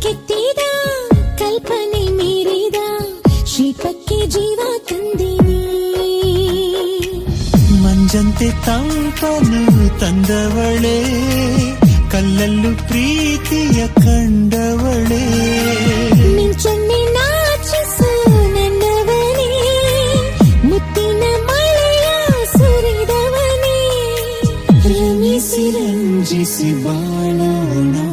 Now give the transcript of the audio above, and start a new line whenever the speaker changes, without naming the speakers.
ಕೆತ್ತಿದ ಕಲ್ಪನೆ ಮೀರಿದ ಶಿಲ್ಪಕ್ಕೆ ಜೀವ ತಂದಿನಿ.
ಮಂಜಂತೆ ತಂಪನು ತಂದವಳೆ, ಕಲ್ಲಲ್ಲೂ ಪ್ರೀತಿಯ ಕಂಡವಳೆ.
ಮಿಂಚನ್ನೆ ನಾಚಿಸು ನನ್ನವನೇ, ಮುತ್ತಿನ ಮಳೆಯ ಸುರಿದವನೇ.
ರಮಿಸಿ ರಂಜಿಸಿ ಬಾಳೋಣ.